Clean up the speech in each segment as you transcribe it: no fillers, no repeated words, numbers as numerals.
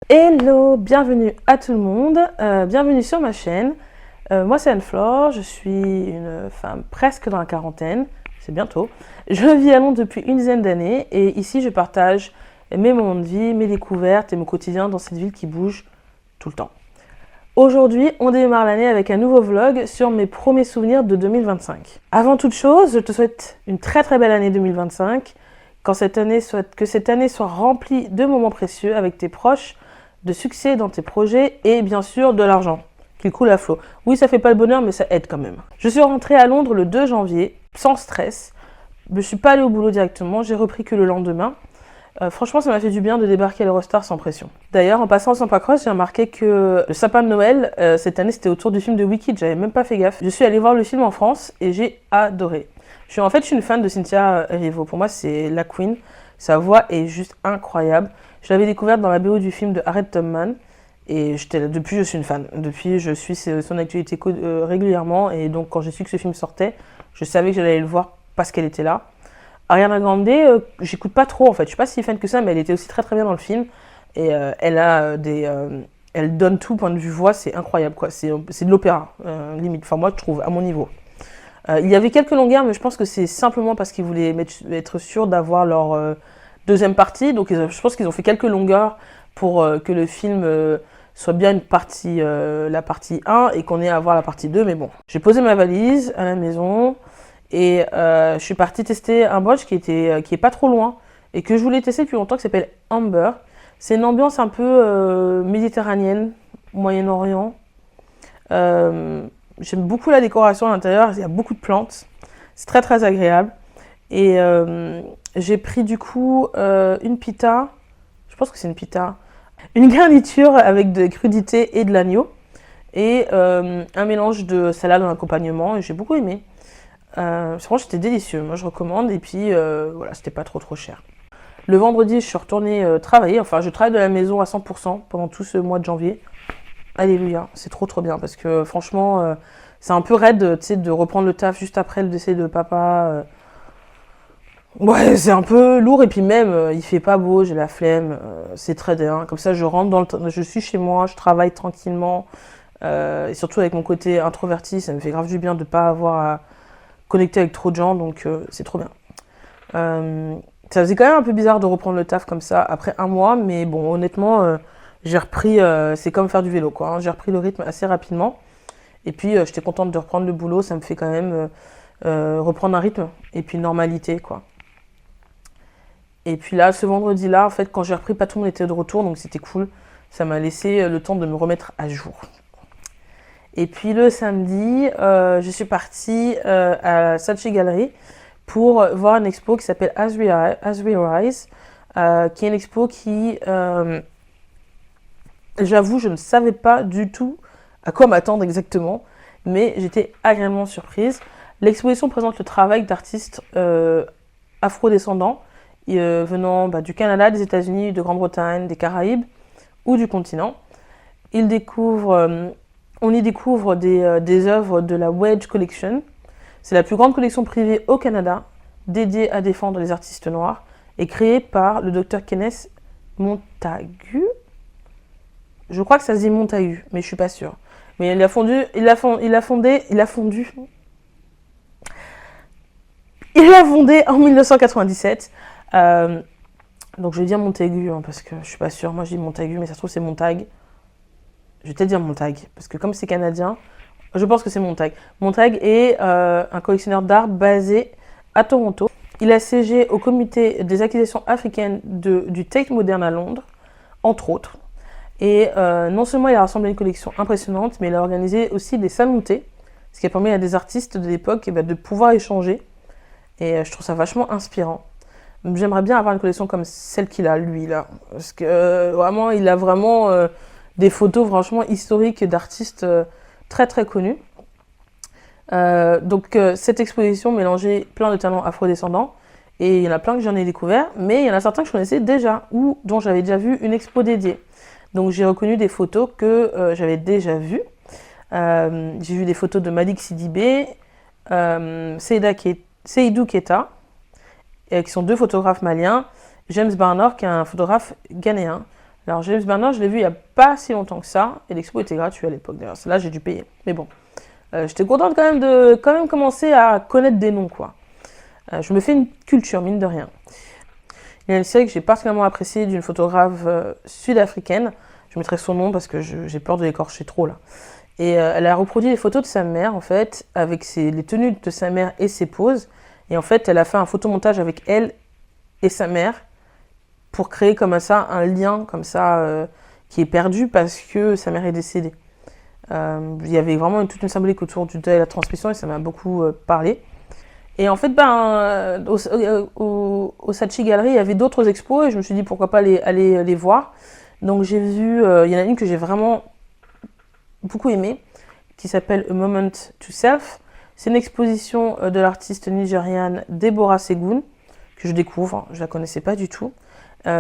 Hello, bienvenue à tout le monde, bienvenue sur ma chaîne. Moi c'est Anne-Flore, je suis une femme presque dans la quarantaine, c'est bientôt. Je vis à Londres depuis une dizaine d'années et ici je partage mes moments de vie, mes découvertes et mon quotidien dans cette ville qui bouge tout le temps. Aujourd'hui, on démarre l'année avec un nouveau vlog sur mes premiers souvenirs de 2025. Avant toute chose, je te souhaite une très très belle année 2025, que cette année soit remplie de moments précieux avec tes proches, de succès dans tes projets et bien sûr de l'argent qui coule à flot. Oui, ça fait pas le bonheur, mais ça aide quand même. Je suis rentrée à Londres le 2 janvier, sans stress. Je suis pas allée au boulot directement, j'ai repris que le lendemain. Franchement, ça m'a fait du bien de débarquer à l'Eurostar sans pression. D'ailleurs, en passant au Santa Cross, j'ai remarqué que le sapin de Noël, cette année, c'était autour du film de Wicked. J'avais même pas fait gaffe. Je suis allée voir le film en France et j'ai adoré. Je suis une fan de Cynthia Erivo. Pour moi, c'est la queen. Sa voix est juste incroyable. Je l'avais découverte dans la BO du film de Harriet Tubman. Et depuis, je suis une fan. Depuis, je suis son actualité régulièrement. Et donc, quand j'ai su que ce film sortait, je savais que j'allais aller le voir parce qu'elle était là. Ariana Grande, j'écoute pas trop en fait. Je suis pas si fan que ça, mais elle était aussi très très bien dans le film. Et elle donne tout point de vue voix, c'est incroyable quoi. C'est de l'opéra, limite. Enfin, moi, je trouve, à mon niveau. Il y avait quelques longueurs, mais je pense que c'est simplement parce qu'ils voulaient être sûrs d'avoir leur deuxième partie. Donc, je pense qu'ils ont fait quelques longueurs pour que le film soit bien la partie 1 et qu'on ait à voir la partie 2. Mais bon, j'ai posé ma valise à la maison et je suis partie tester un brunch qui est pas trop loin et que je voulais tester depuis longtemps, qui s'appelle Amber. C'est une ambiance un peu méditerranéenne, Moyen-Orient. J'aime beaucoup la décoration à l'intérieur, il y a beaucoup de plantes. C'est très très agréable. Et j'ai pris du coup une pita, je pense que c'est une pita, une garniture avec de crudités et de l'agneau. Et un mélange de salade en accompagnement. Et j'ai beaucoup aimé. Franchement, c'était délicieux. Moi, je recommande. Et puis, voilà, c'était pas trop trop cher. Le vendredi, je suis retournée travailler. Enfin, je travaille de la maison à 100% pendant tout ce mois de janvier. Alléluia, c'est trop trop bien parce que franchement, c'est un peu raide, tu sais, de reprendre le taf juste après le décès de papa. Ouais, c'est un peu lourd et puis même, il fait pas beau, j'ai la flemme, c'est très bien. Comme ça, je rentre je suis chez moi, je travaille tranquillement et surtout avec mon côté introverti, ça me fait grave du bien de pas avoir à connecter avec trop de gens, donc c'est trop bien. Ça faisait quand même un peu bizarre de reprendre le taf comme ça après un mois, mais bon, honnêtement, j'ai repris, c'est comme faire du vélo, quoi. Hein. J'ai repris le rythme assez rapidement. Et puis, j'étais contente de reprendre le boulot. Ça me fait quand même reprendre un rythme. Et puis, normalité, quoi. Et puis là, ce vendredi-là, en fait, quand j'ai repris, pas tout le monde était de retour. Donc, c'était cool. Ça m'a laissé le temps de me remettre à jour. Et puis, le samedi, je suis partie à la Saatchi Gallery pour voir une expo qui s'appelle As We Rise. Qui est une expo qui... j'avoue, je ne savais pas du tout à quoi m'attendre exactement, mais j'étais agréablement surprise. L'exposition présente le travail d'artistes afro-descendants venant du Canada, des États-Unis, de Grande-Bretagne, des Caraïbes ou du continent. On y découvre des œuvres de la Wedge Collection. C'est la plus grande collection privée au Canada dédiée à défendre les artistes noirs et créée par le Dr Kenneth Montagu. Je crois que ça se dit Montagu, mais je suis pas sûre. Mais il a fondé en 1997. Donc je vais dire Montaigu, hein, parce que je suis pas sûre. Moi je dis Montagu, mais ça se trouve c'est Montag. Je vais peut-être dire Montag, parce que comme c'est canadien, je pense que c'est Montag. Montag est un collectionneur d'art basé à Toronto. Il a siégé au comité des acquisitions africaines du Tate Modern à Londres, entre autres. Et non seulement il a rassemblé une collection impressionnante, mais il a organisé aussi des salons de thé, ce qui a permis à des artistes de l'époque de pouvoir échanger. Et je trouve ça vachement inspirant. J'aimerais bien avoir une collection comme celle qu'il a, lui, là. Parce que vraiment, il a vraiment des photos franchement historiques d'artistes très très connus. Donc cette exposition mélangeait plein de talents afro-descendants. Et il y en a plein que j'en ai découvert, mais il y en a certains que je connaissais déjà, ou dont j'avais déjà vu une expo dédiée. Donc j'ai reconnu des photos que j'avais déjà vues. J'ai vu des photos de Malik Sidibé, Seydou Keita, qui sont deux photographes maliens, James Barnor, qui est un photographe ghanéen. Alors James Bernard, je l'ai vu il n'y a pas si longtemps que ça, et l'expo était gratuite à l'époque d'ailleurs. Là, j'ai dû payer. Mais bon, j'étais contente quand même de commencer à connaître des noms, quoi. Je me fais une culture, mine de rien. Il y a une série que j'ai particulièrement appréciée d'une photographe sud-africaine. Je mettrai son nom parce que j'ai peur de l'écorcher trop là. Et elle a reproduit les photos de sa mère, en fait, avec les tenues de sa mère et ses poses. Et en fait, elle a fait un photomontage avec elle et sa mère pour créer comme ça un lien comme ça qui est perdu parce que sa mère est décédée. Il y avait vraiment toute une symbolique autour du deuil et de la transmission et ça m'a beaucoup parlé. Et en fait, au Saatchi Gallery, il y avait d'autres expos et je me suis dit pourquoi pas aller les voir. Donc j'ai vu, il y en a une que j'ai vraiment beaucoup aimée, qui s'appelle A Moment to Self. C'est une exposition de l'artiste nigériane Deborah Segun, que je découvre, je ne la connaissais pas du tout,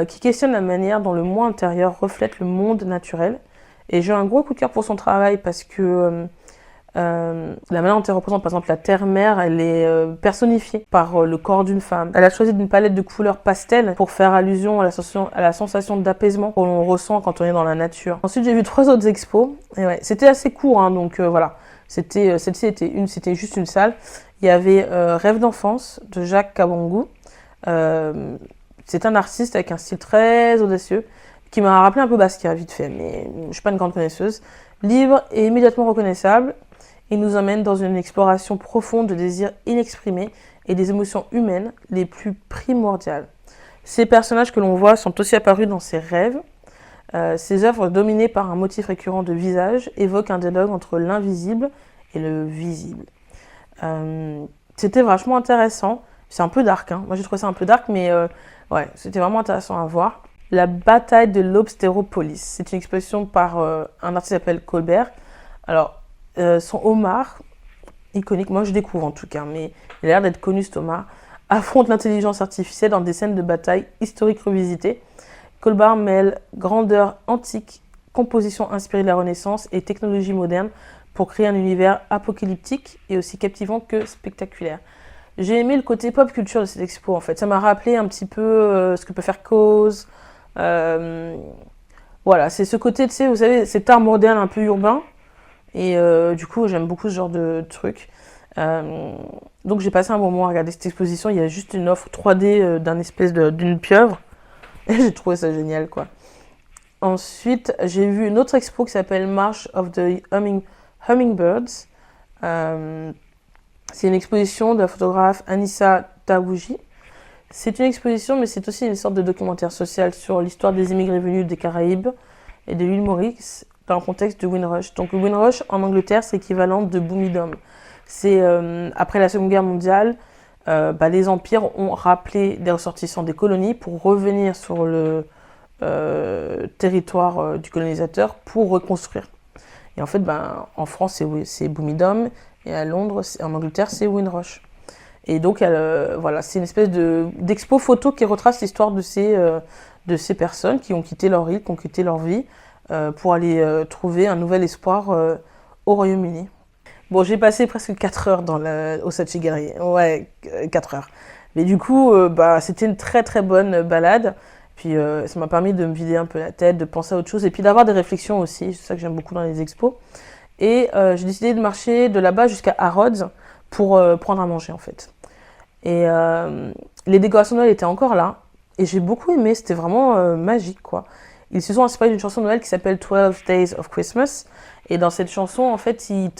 qui questionne la manière dont le moi intérieur reflète le monde naturel. Et j'ai un gros coup de cœur pour son travail parce que la manière dont elle représente par exemple la terre-mère, elle est personnifiée par le corps d'une femme. Elle a choisi une palette de couleurs pastel pour faire allusion à la sensation d'apaisement que l'on ressent quand on est dans la nature. Ensuite j'ai vu 3 autres expos, et ouais, c'était assez court, hein, donc voilà. Celle-ci c'était juste une salle. Il y avait Rêve d'enfance de Jacques Kabongo. C'est un artiste avec un style très audacieux qui m'a rappelé un peu Basquiat vite fait, mais je ne suis pas une grande connaisseuse. Libre et immédiatement reconnaissable, il nous emmène dans une exploration profonde de désirs inexprimés et des émotions humaines les plus primordiales. Ces personnages que l'on voit sont aussi apparus dans ses rêves. Ses œuvres, dominées par un motif récurrent de visage, évoquent un dialogue entre l'invisible et le visible. C'était vachement intéressant. C'est un peu dark, hein. Moi j'ai trouvé ça un peu dark, mais ouais, c'était vraiment intéressant à voir. La bataille de l'Obstéropolis. C'est une exposition par un artiste qui s'appelle Colbert. Alors, son homard, iconique, moi je découvre en tout cas, mais il a l'air d'être connu cet homard, affronte l'intelligence artificielle dans des scènes de bataille historiques revisitées. Colbert mêle grandeur antique, composition inspirée de la Renaissance et technologie moderne pour créer un univers apocalyptique et aussi captivant que spectaculaire. J'ai aimé le côté pop culture de cette expo en fait. Ça m'a rappelé un petit peu ce que peut faire Cause. Voilà, c'est ce côté, tu sais, vous savez, cet art moderne un peu urbain. Et du coup, j'aime beaucoup ce genre de truc. Donc j'ai passé un moment à regarder cette exposition. Il y a juste une offre 3D d'une pieuvre. Et j'ai trouvé ça génial, quoi. Ensuite, j'ai vu une autre expo qui s'appelle March of the Hummingbirds. C'est une exposition de la photographe Anissa Tawouji. C'est une exposition, mais c'est aussi une sorte de documentaire social sur l'histoire des immigrés venus des Caraïbes et de l'île Maurice dans le contexte de Windrush. Donc le Windrush, en Angleterre, c'est l'équivalent de Boomidom. C'est après la Seconde Guerre mondiale, les empires ont rappelé des ressortissants des colonies pour revenir sur le territoire du colonisateur pour reconstruire. Et en fait, en France, c'est Boomidom, et à Londres, en Angleterre, c'est Windrush. Et donc, voilà, c'est une espèce d'expo photo qui retrace l'histoire de ces personnes qui ont quitté leur île, qui ont quitté leur vie, pour aller trouver un nouvel espoir au Royaume-Uni. Bon, j'ai passé presque 4 heures au Saatchi Gallery. Ouais, 4 heures. Mais du coup, c'était une très très bonne balade. Puis ça m'a permis de me vider un peu la tête, de penser à autre chose, et puis d'avoir des réflections aussi. C'est ça que j'aime beaucoup dans les expos. Et j'ai décidé de marcher de là-bas jusqu'à Harrods pour prendre à manger en fait. Et les décorations de Noël étaient encore là. Et j'ai beaucoup aimé, c'était vraiment magique quoi. Ils se sont inspirés d'une chanson de Noël qui s'appelle 12 Days of Christmas. Et dans cette chanson, en fait, ils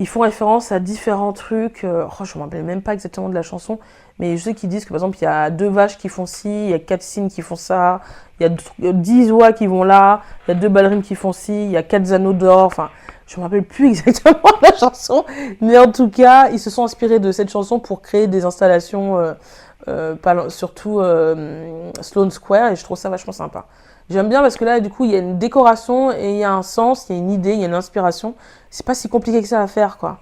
font référence à différents trucs. Je ne me rappelle même pas exactement de la chanson. Mais je sais qu'ils disent que, par exemple, il y a 2 vaches qui font ci, il y a 4 cygnes qui font ça, il y a 10 oies qui vont là, il y a 2 ballerines qui font ci, il y a 4 anneaux d'or. Enfin, je ne me rappelle plus exactement la chanson. Mais en tout cas, ils se sont inspirés de cette chanson pour créer des installations, surtout Sloane Square. Et je trouve ça vachement sympa. J'aime bien parce que là, du coup, il y a une décoration et il y a un sens, il y a une idée, il y a une inspiration. C'est pas si compliqué que ça à faire, quoi.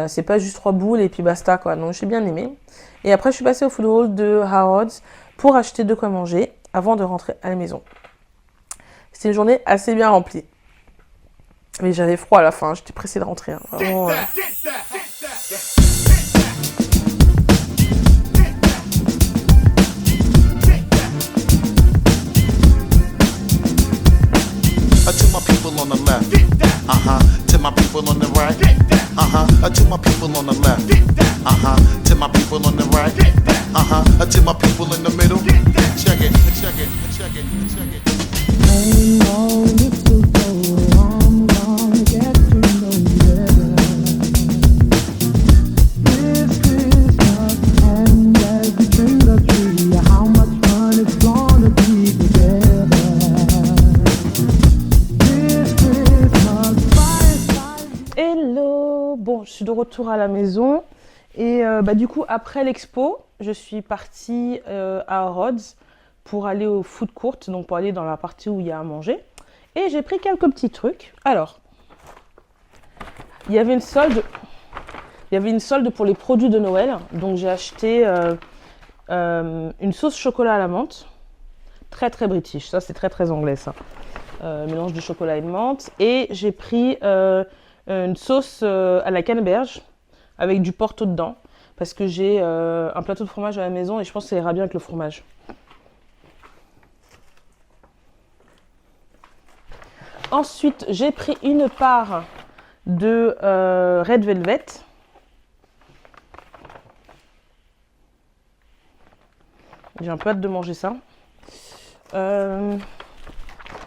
C'est pas juste 3 boules et puis basta, quoi. Donc, j'ai bien aimé. Et après, je suis passée au food hall de Harrods pour acheter de quoi manger avant de rentrer à la maison. C'était une journée assez bien remplie. Mais j'avais froid à la fin, j'étais pressée de rentrer. Hein. Vraiment, people on the left. To my people on the right. To my people on the left. To my people on the right. To my people in the middle. Check it, check it, check it, check it. Hang on, mistletoe, I'm gonna get to know you better. This Christmas, and as we trim the tree, how much fun it's gonna be together. This Christmas, fireside. Hello! Bon, je suis de retour à la maison. Et du coup, après l'expo, je suis partie à Rhodes pour aller au food court, donc pour aller dans la partie où il y a à manger. Et j'ai pris quelques petits trucs. Alors, il y avait une solde pour les produits de Noël. Donc j'ai acheté une sauce chocolat à la menthe. Très très british, ça c'est très très anglais ça. Mélange de chocolat et de menthe. Et j'ai pris une sauce à la canneberge avec du porto dedans. Parce que j'ai un plateau de fromage à la maison et je pense que ça ira bien avec le fromage. Ensuite, j'ai pris une part de Red Velvet. J'ai un peu hâte de manger ça.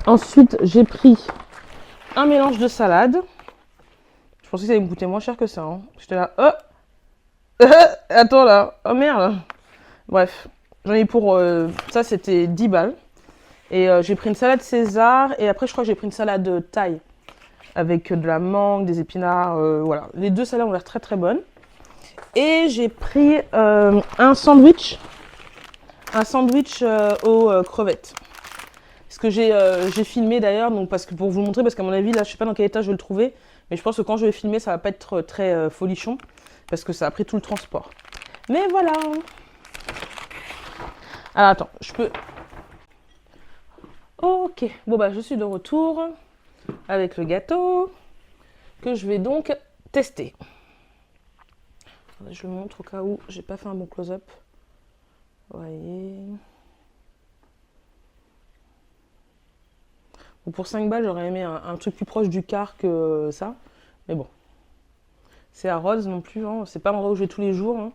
Ensuite, j'ai pris un mélange de salade. Je pensais que ça allait me coûter moins cher que ça. Hein. J'étais là, attends là, oh merde. Bref, j'en ai pour, ça c'était 10 balles. Et j'ai pris une salade César et après je crois que j'ai pris une salade thaï avec de la mangue, des épinards, voilà. Les deux salades ont l'air très très bonnes. Et j'ai pris un sandwich aux crevettes. Ce que j'ai filmé d'ailleurs, donc parce que pour vous montrer, parce qu'à mon avis là je sais pas dans quel état je vais le trouver, mais je pense que quand je vais filmer ça va pas être très folichon parce que ça a pris tout le transport. Mais voilà. Alors attends, je peux... Ok, bon bah je suis de retour avec le gâteau que je vais donc tester. Je le montre au cas où j'ai pas fait un bon close-up. Vous voyez. Bon, pour 5 balles, j'aurais aimé un truc plus proche du quart que ça. Mais bon. C'est à Rhodes non plus, hein. C'est pas l'endroit où je vais tous les jours. Hein.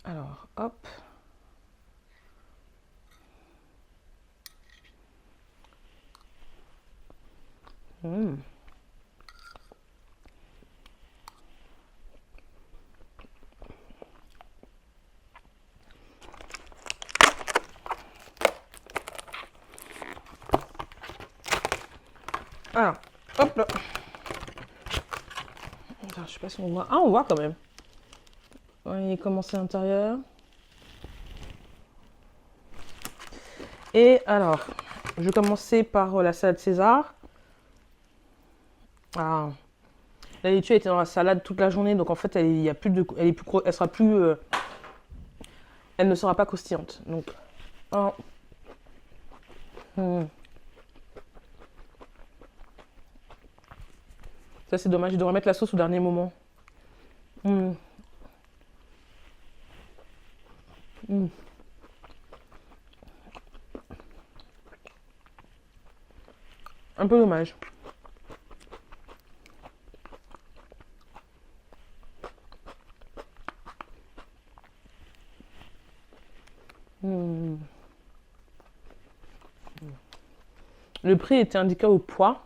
Alors, hop. Alors, hop là. Attends, je sais pas si on voit. Ah, on voit quand même. On va commencer à l'intérieur. Et alors, je vais commencer par la salade César. Ah, la laitue était dans la salade toute la journée, donc en fait, elle sera plus, elle ne sera pas croustillante. Donc, oh. Ça c'est dommage, je devrais mettre la sauce au dernier moment. Un peu dommage. Le prix était indiqué au poids.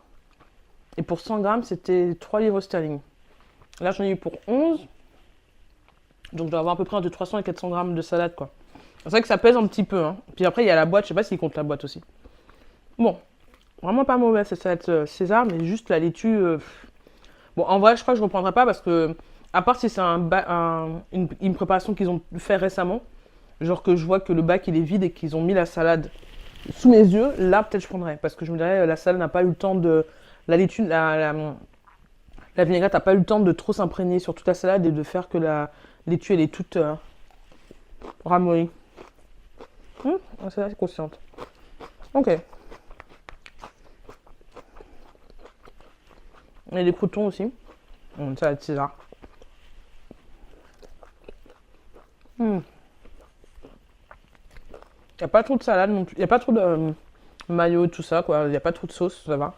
Et pour 100 grammes, c'était 3 livres sterling. Là, j'en ai eu pour 11. Donc, je dois avoir à peu près entre 300 et 400 grammes de salade, quoi. C'est vrai que ça pèse un petit peu. Hein. Puis après, il y a la boîte. Je sais pas s'il compte la boîte aussi. Bon, vraiment pas mauvais cette salade César, mais juste la laitue. Bon, en vrai, je crois que je ne reprendrai pas parce que, à part si c'est une préparation qu'ils ont fait récemment, genre que je vois que le bac il est vide et qu'ils ont mis la salade sous mes yeux, là peut-être je prendrais. Parce que je me dirais, la salade n'a pas eu le temps de. La laitue, la vinaigrette n'a pas eu le temps de trop s'imprégner sur toute la salade et de faire que la laitue elle est toute ramollie. Celle-là c'est consciente. Ok. Et des croutons aussi. Une salade César. Il n'y a pas trop de salade non plus. Il n'y a pas trop de mayo, tout ça, quoi. Il n'y a pas trop de sauce, ça va.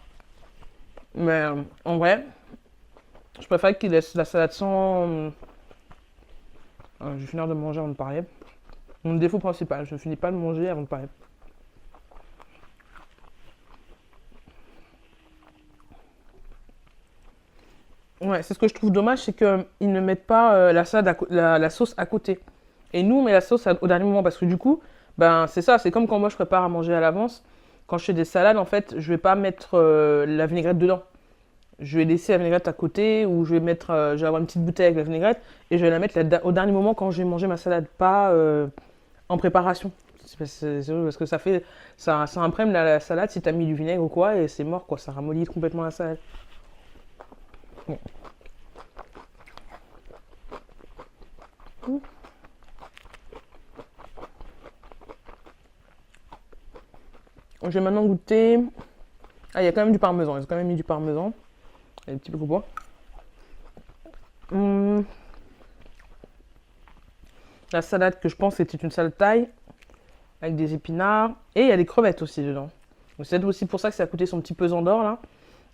Mais en vrai, je préfère qu'il laisse la salade sans. Je vais finir de manger avant de parler. Mon défaut principal, je ne finis pas de manger avant de parler. Ouais, c'est ce que je trouve dommage, c'est qu'ils ne mettent pas la salade la sauce à côté. Et nous, on met la sauce au dernier moment parce que du coup, ben c'est ça, c'est comme quand moi je prépare à manger à l'avance. Quand je fais des salades, en fait, je vais pas mettre la vinaigrette dedans. Je vais laisser la vinaigrette à côté ou je vais avoir une petite bouteille avec la vinaigrette et je vais la mettre au dernier moment quand je vais manger ma salade, pas en préparation. C'est parce que ça imprègne la salade si t'as mis du vinaigre ou quoi et c'est mort quoi, ça ramollit complètement la salade. Bon. Je vais maintenant goûter. Ah, il y a quand même du parmesan. Ils ont quand même mis du parmesan. Et des petits peu de bois. La salade que je pense c'était une salade thaï avec des épinards. Et il y a des crevettes aussi dedans. Donc c'est aussi pour ça que ça a coûté son petit pesant d'or là.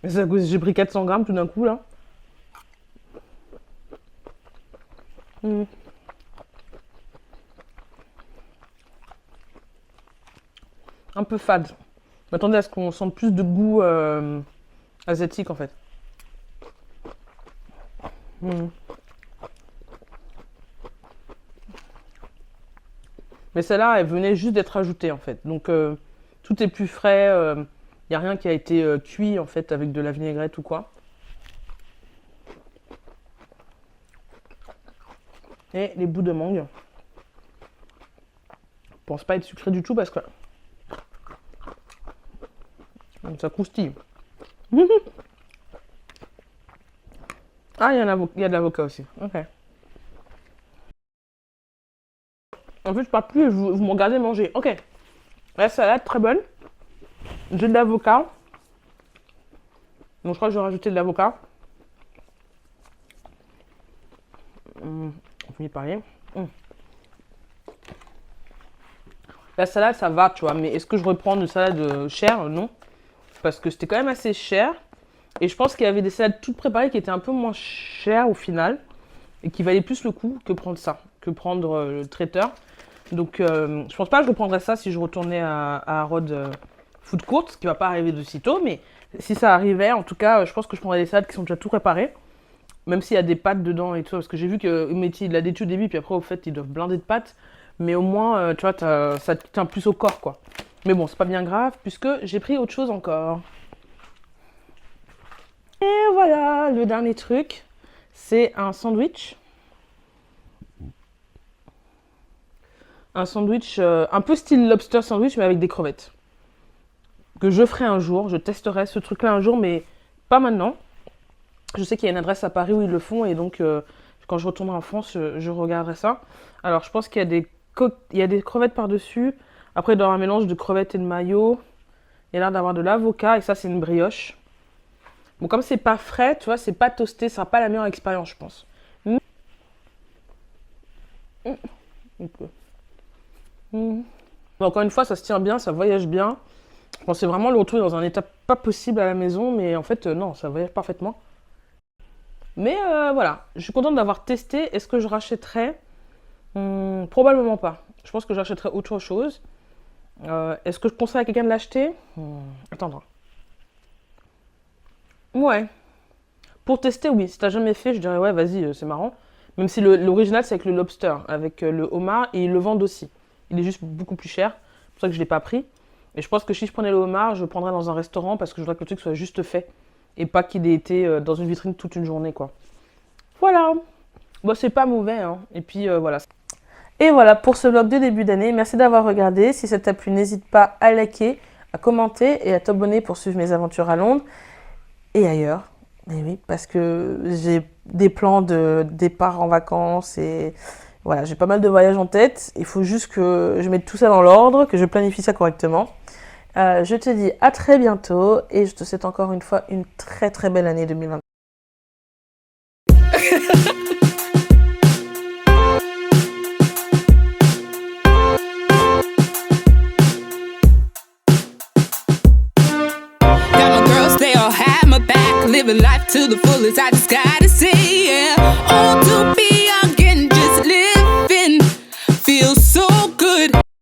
J'ai pris 400 grammes tout d'un coup là. Un peu fade. Je m'attendais à ce qu'on sente plus de goût asiatique en fait. Mais celle-là, elle venait juste d'être ajoutée en fait. Donc tout est plus frais. Il n'y a rien qui a été cuit en fait avec de la vinaigrette ou quoi. Et les bouts de mangue. Je pense pas être sucré du tout parce que ça croustille. Ah, il y a de l'avocat aussi. Ok. En fait, je parle plus et vous me regardez manger. Ok. La salade, très bonne. J'ai de l'avocat. Donc, je crois que je vais rajouter de l'avocat. On finit par parler. La salade, ça va, tu vois. Mais est-ce que je reprends une salade chère? Non. Parce que c'était quand même assez cher. Et je pense qu'il y avait des salades toutes préparées qui étaient un peu moins chères au final. Et qui valaient plus le coup que prendre ça. Que prendre le traiteur. Donc, je pense pas que je reprendrais ça si je retournais à Harrods Food Court. Ce qui va pas arriver de sitôt. Mais si ça arrivait, en tout cas, je pense que je prendrais des salades qui sont déjà tout préparées. Même s'il y a des pâtes dedans et tout. Parce que j'ai vu qu'ils mettaient de la laitue au début. Puis après, au fait, ils doivent blinder de pâtes. Mais au moins, tu vois, ça te tient plus au corps, quoi. Mais bon, c'est pas bien grave, puisque j'ai pris autre chose encore. Et voilà, le dernier truc, c'est un sandwich. Un sandwich un peu style lobster sandwich, mais avec des crevettes. Que je ferai un jour, je testerai ce truc-là un jour, mais pas maintenant. Je sais qu'il y a une adresse à Paris où ils le font, et donc quand je retournerai en France, je regarderai ça. Alors, je pense qu'il y a des crevettes par-dessus. Après, dans un mélange de crevettes et de mayo, il y a l'air d'avoir de l'avocat, et ça, c'est une brioche. Bon, comme c'est pas frais, tu vois, c'est pas toasté, ça sera pas la meilleure expérience, je pense. Bon, encore une fois, ça se tient bien, ça voyage bien. Je pensais vraiment le retrouver dans un état pas possible à la maison, mais en fait, non, ça voyage parfaitement. Mais voilà, je suis contente d'avoir testé. Est-ce que je rachèterais? Probablement pas. Je pense que j'achèterais autre chose. Est-ce que je conseille à quelqu'un de l'acheter? Attends. Ouais. Pour tester, oui. Si t'as jamais fait, je dirais ouais, vas-y, c'est marrant. Même si l'original, c'est avec le lobster, avec le homard, et ils le vendent aussi. Il est juste beaucoup plus cher. C'est pour ça que je ne l'ai pas pris. Et je pense que si je prenais le homard, je le prendrais dans un restaurant parce que je voudrais que le truc soit juste fait. Et pas qu'il ait été dans une vitrine toute une journée, quoi. Voilà. Bon, c'est pas mauvais, hein. Et puis, voilà. Et voilà pour ce vlog de début d'année. Merci d'avoir regardé. Si ça t'a plu, n'hésite pas à liker, à commenter et à t'abonner pour suivre mes aventures à Londres et ailleurs. Et oui, parce que j'ai des plans de départ en vacances et voilà, j'ai pas mal de voyages en tête. Il faut juste que je mette tout ça dans l'ordre, que je planifie ça correctement. Je te dis à très bientôt et je te souhaite encore une fois une très très belle année 2020. Got my girls, they all have my back. living life to the fullest. I just gotta say, yeah. Oh, to